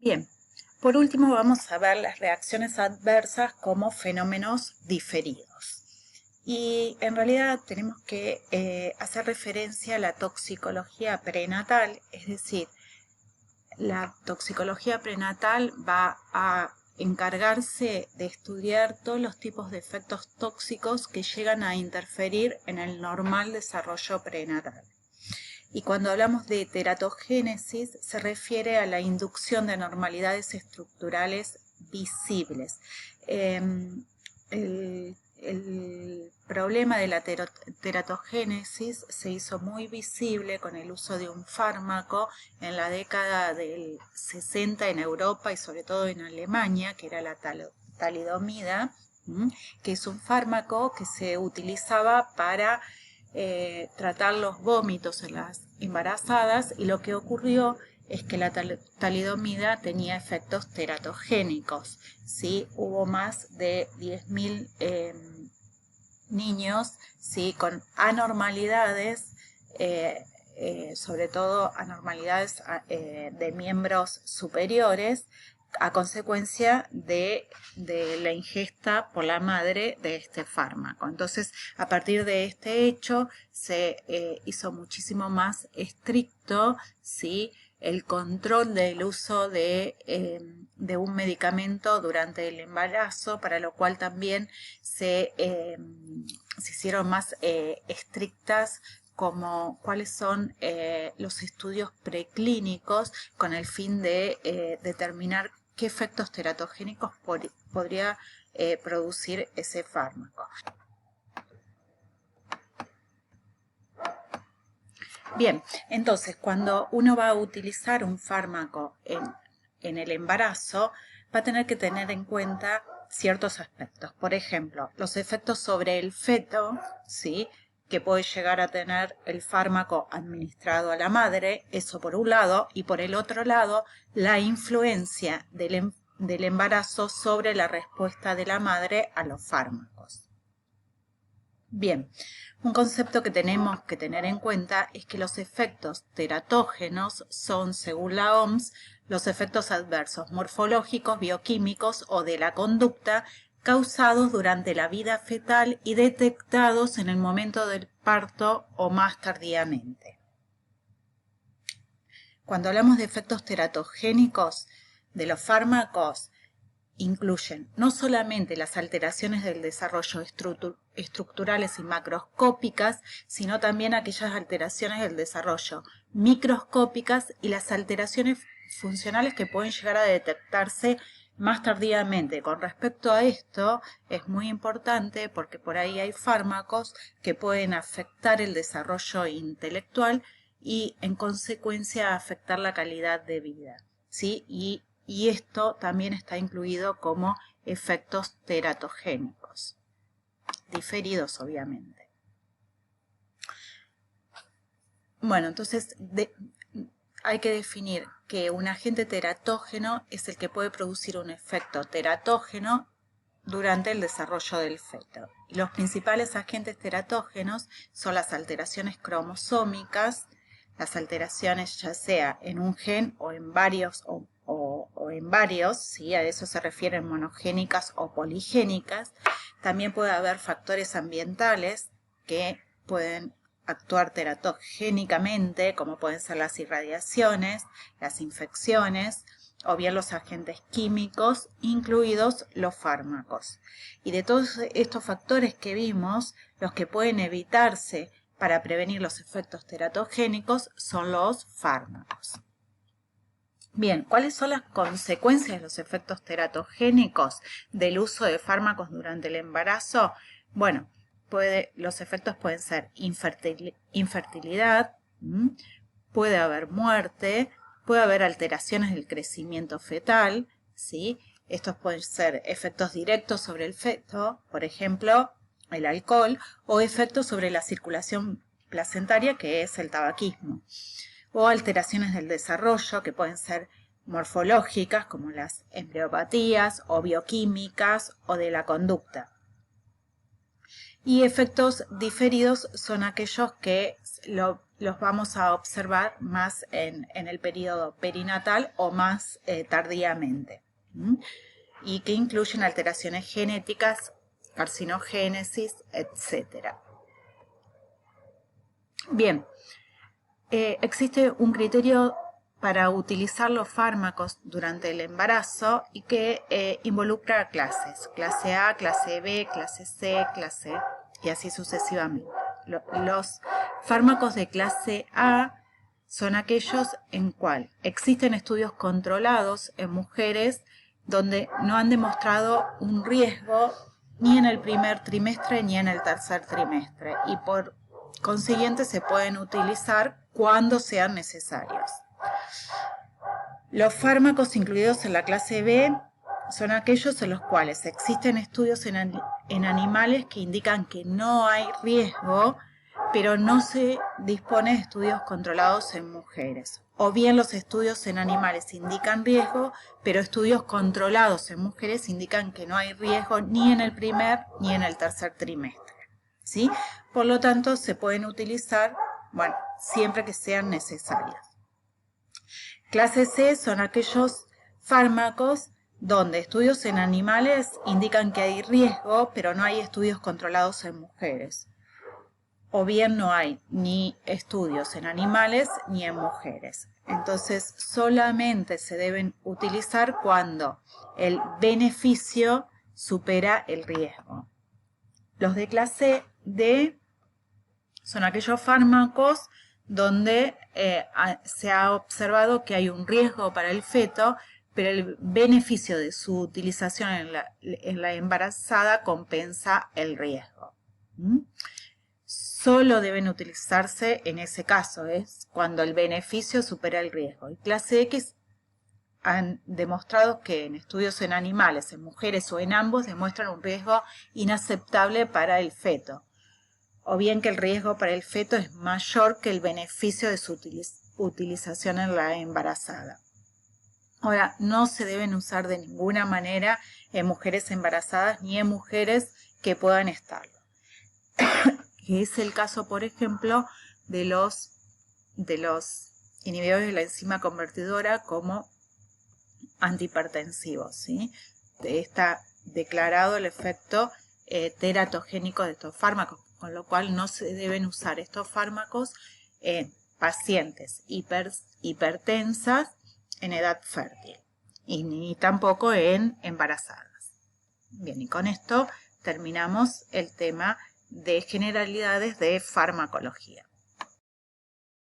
Bien, por último vamos a ver las reacciones adversas como fenómenos diferidos. Y en realidad tenemos que hacer referencia a la toxicología prenatal, es decir, la toxicología prenatal va a encargarse de estudiar todos los tipos de efectos tóxicos que llegan a interferir en el normal desarrollo prenatal. Y cuando hablamos de teratogénesis, se refiere a la inducción de anormalidades estructurales visibles. El problema de la teratogénesis se hizo muy visible con el uso de un fármaco en la década del 60 en Europa y sobre todo en Alemania, que era la talidomida, que es un fármaco que se utilizaba para tratar los vómitos en las embarazadas, y lo que ocurrió es que la talidomida tenía efectos teratogénicos, ¿sí? Hubo más de 10.000 niños, ¿sí? Con anormalidades, sobre todo anormalidades de miembros superiores, a consecuencia de la ingesta por la madre de este fármaco. Entonces, a partir de este hecho, se hizo muchísimo más estricto, ¿sí?, el control del uso de un medicamento durante el embarazo, para lo cual también se hicieron más estrictas como cuáles son los estudios preclínicos con el fin de determinar qué efectos teratogénicos podría producir ese fármaco. Bien, entonces cuando uno va a utilizar un fármaco en el embarazo, va a tener que tener en cuenta ciertos aspectos. Por ejemplo, los efectos sobre el feto, ¿sí?, que puede llegar a tener el fármaco administrado a la madre, eso por un lado, y por el otro lado, la influencia del embarazo sobre la respuesta de la madre a los fármacos. Bien, un concepto que tenemos que tener en cuenta es que los efectos teratógenos son, según la OMS, los efectos adversos morfológicos, bioquímicos o de la conducta causados durante la vida fetal y detectados en el momento del parto o más tardíamente. Cuando hablamos de efectos teratogénicos de los fármacos, incluyen no solamente las alteraciones del desarrollo estructurales y macroscópicas, sino también aquellas alteraciones del desarrollo microscópicas y las alteraciones funcionales que pueden llegar a detectarse más tardíamente. Con respecto a esto, es muy importante porque por ahí hay fármacos que pueden afectar el desarrollo intelectual y en consecuencia afectar la calidad de vida, ¿sí? Y esto también está incluido como efectos teratogénicos, diferidos obviamente. Bueno, entonces hay que definir que un agente teratógeno es el que puede producir un efecto teratógeno durante el desarrollo del feto. Y los principales agentes teratógenos son las alteraciones cromosómicas, las alteraciones ya sea en un gen o en varios ¿sí? A eso se refieren monogénicas o poligénicas. También puede haber factores ambientales que pueden actuar teratogénicamente, como pueden ser las irradiaciones, las infecciones, o bien los agentes químicos, incluidos los fármacos. Y de todos estos factores que vimos, los que pueden evitarse para prevenir los efectos teratogénicos son los fármacos. Bien, ¿cuáles son las consecuencias de los efectos teratogénicos del uso de fármacos durante el embarazo? Bueno, los efectos pueden ser infertilidad, puede haber muerte, puede haber alteraciones del crecimiento fetal, ¿sí? Estos pueden ser efectos directos sobre el feto, por ejemplo, el alcohol, o efectos sobre la circulación placentaria, que es el tabaquismo, o alteraciones del desarrollo que pueden ser morfológicas, como las embriopatías, o bioquímicas, o de la conducta. Y efectos diferidos son aquellos que los vamos a observar más en el periodo perinatal o más tardíamente. Y que incluyen alteraciones genéticas, carcinogénesis, etc. Bien, existe un criterio para utilizar los fármacos durante el embarazo y que involucra clases, clase A, clase B, clase C, clase y así sucesivamente. Los fármacos de clase A son aquellos en cual existen estudios controlados en mujeres donde no han demostrado un riesgo ni en el primer trimestre ni en el tercer trimestre y por consiguiente se pueden utilizar cuando sean necesarios. Los fármacos incluidos en la clase B son aquellos en los cuales existen estudios en animales que indican que no hay riesgo, pero no se dispone de estudios controlados en mujeres. O bien los estudios en animales indican riesgo, pero estudios controlados en mujeres indican que no hay riesgo ni en el primer ni en el tercer trimestre. ¿Sí? Por lo tanto, se pueden utilizar, siempre que sean necesarias. Clase C son aquellos fármacos donde estudios en animales indican que hay riesgo, pero no hay estudios controlados en mujeres. O bien no hay ni estudios en animales ni en mujeres. Entonces, solamente se deben utilizar cuando el beneficio supera el riesgo. Los de clase D son aquellos fármacos donde se ha observado que hay un riesgo para el feto, pero el beneficio de su utilización en la embarazada compensa el riesgo. Solo deben utilizarse en ese caso, es cuando el beneficio supera el riesgo. Y clase X han demostrado que en estudios en animales, en mujeres o en ambos, demuestran un riesgo inaceptable para el feto. O bien que el riesgo para el feto es mayor que el beneficio de su utilización en la embarazada. Ahora, no se deben usar de ninguna manera en mujeres embarazadas ni en mujeres que puedan estarlo. Que es el caso, por ejemplo, de los inhibidores de la enzima convertidora como antihipertensivos, ¿sí? Está declarado el efecto teratogénico de estos fármacos, con lo cual no se deben usar estos fármacos en pacientes hipertensas en edad fértil y ni tampoco en embarazadas. Bien, y con esto terminamos el tema de generalidades de farmacología.